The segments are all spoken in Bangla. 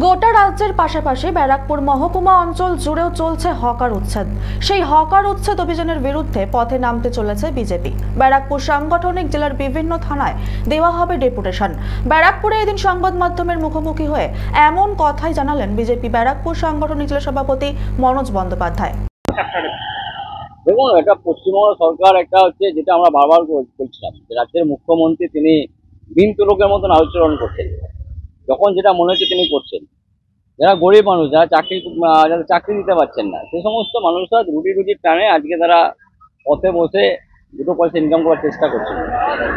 গোটা রাজ্যের পাশাপাশি ব্যারাকপুর মহকুমা অঞ্চল জুড়েও চলছে হকার উচ্ছেদ। সেই হকার উচ্ছেদ অভিযানের বিরুদ্ধে পথে নামতে চলেছে বিজেপি। ব্যারাকপুর সাংগঠনিক জেলার বিভিন্ন থানায় দেওয়া হবে ডেপুটেশন। ব্যারাকপুরে এদিন সংবাদ মাধ্যমের মুখোমুখি হয়ে এমন কথাই জানালেন বিজেপি ব্যারাকপুর সাংগঠনিক জেলা সভাপতি মনোজ বন্দ্যোপাধ্যায়। দেখুন, এটা পশ্চিমবঙ্গ সরকার একটা হচ্ছে যেটা আমরা বারবার বলছিলাম যে রাজ্যের মুখ্যমন্ত্রী তিনি দিন তুলকের মতন আচরণ করছেন। যখন যেটা মনে হচ্ছে তিনি করছেন। যারা গরিব মানুষ, যারা চাকরি দিতে পারছেন না, সে সমস্ত মানুষরা রুটির টানে আজকে তারা পথে বসে দুটো পয়সা ইনকাম করার চেষ্টা করছেন।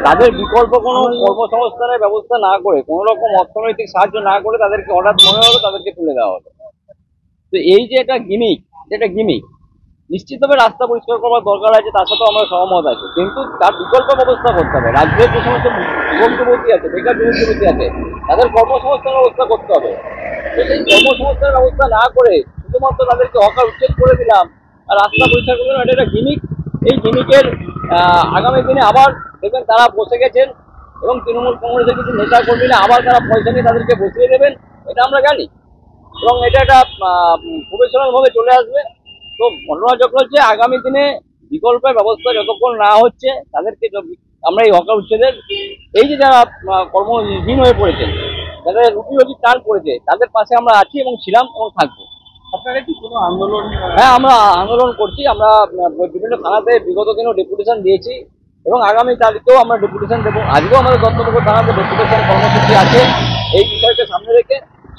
তাদের বিকল্প কোনো কর্মসংস্থানের ব্যবস্থা না করে, কোনো রকম অর্থনৈতিক সাহায্য না করে তাদেরকে হঠাৎ মনে হলো তাদেরকে তুলে দেওয়া হলো। তো এই যে এটা গিমিক, নিশ্চিতভাবে রাস্তা পরিষ্কার করার দরকার আছে, তার সাথেও আমরা সহমত আছি, কিন্তু তার বিকল্প ব্যবস্থা করতে হবে। রাজ্যের যে সমস্ত যুবক যুবতী আছে, বেকার যুবক যুবতী আছে, তাদের কর্মসংস্থানের ব্যবস্থা করতে হবে। এই কর্মসংস্থানের ব্যবস্থা না করে শুধুমাত্র তাদেরকে হকার উচ্ছেদ করে দিলাম আর রাস্তা পরিষ্কার করলাম, এটা একটা গিমিক। এই গিমিকের আগামী দিনে আবার দেখবেন তারা বসে গেছেন এবং তৃণমূল কংগ্রেসের কিছু নেতা কর্মীরা আবার তারা পয়সা নিয়ে তাদেরকে বসিয়ে দেবেন, এটা আমরা জানি, এবং এটা একটা প্রফেশনাল ভাবে চলে আসবে। তো ঘটনাচক্র হচ্ছে আগামী দিনে বিকল্পের ব্যবস্থা যতক্ষণ না হচ্ছে তাদেরকে আমরা এই হকার উচ্ছেদের এই যে যারা কর্মহীন হয়ে পড়েছেন, যাদের রুটি টান পড়েছে, তাদের পাশে আমরা আছি এবং ছিলাম এবং থাকবো। আপনারা কি কোনো আন্দোলন? হ্যাঁ, আমরা আন্দোলন করছি। আমরা বিভিন্ন থানাতে বিগত দিনেও ডেপুটেশন দিয়েছি এবং আগামী তারিখেও আমরা ডেপুটেশন দেবো। আজকেও আমাদের দত্তনগর থানাতে ডেপুটেশন কর্মসূচি আছে এই বিষয়কে সামনে রেখে,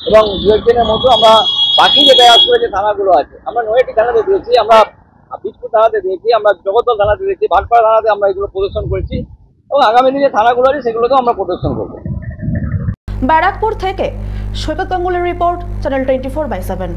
এবং দু একদিনের মধ্যে আমরা বাকি যে ব্যারাকপুরে যে থানাগুলো আছে, আমরা নয়টি থানাতে দিয়েছি, আমরা বীজপুর থানাতে দিয়েছি, আমরা জগদ্দল থানাতে দিয়েছি, ভাটপাড়া থানাতে আমরা এগুলো প্রদর্শন করেছি এবং আগামী দিনে থানাগুলো আছে সেগুলোতেও আমরা প্রদর্শন করবো। ব্যারাকপুর থেকে সৈকত গাঙ্গুলির রিপোর্ট, চ্যানেল 24/7।